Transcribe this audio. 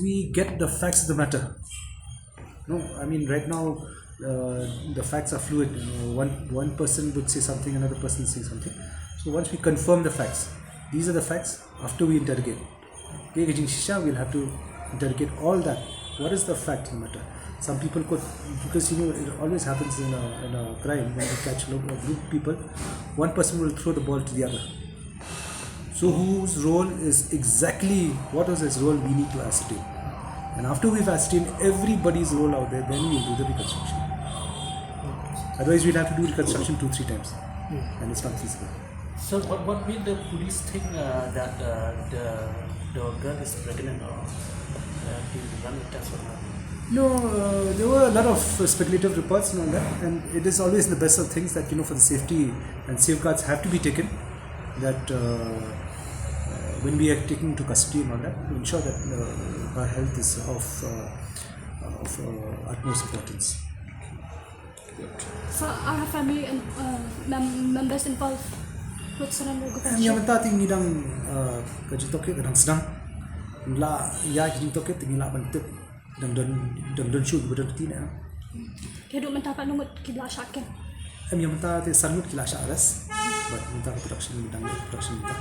we get the facts of the matter. No, I mean right now the facts are fluid. One person would say something, another person say something. So once we confirm the facts, these are the facts. After we interrogate, we'll have to interrogate all that. What is the fact of the matter? Some people could, because it always happens in a crime when you catch a group of people, one person will throw the ball to the other. So whose role is exactly, what was his role, we need to ascertain. And after we've ascertained everybody's role out there, then we'll do the reconstruction. Otherwise we'll have to do reconstruction 2-3 times. And it's not feasible. So what made the police think that the girl is pregnant or he run a test or not? No, there were a lot of speculative reports and all that, and it is always the best of things that for the safety and safeguards have to be taken, that when we are taking to custody and all that, to ensure that her health is of utmost importance. So our family and members involved with surrender And yang mentah ting nidang kajitoke kadang sedang la ya kajitoke tingila bantuk dan shoot betul tina. Dia duk mentah nungut kibla syakin. Yang mentah te sanut kila syaras, but mentah production bidang production mentah.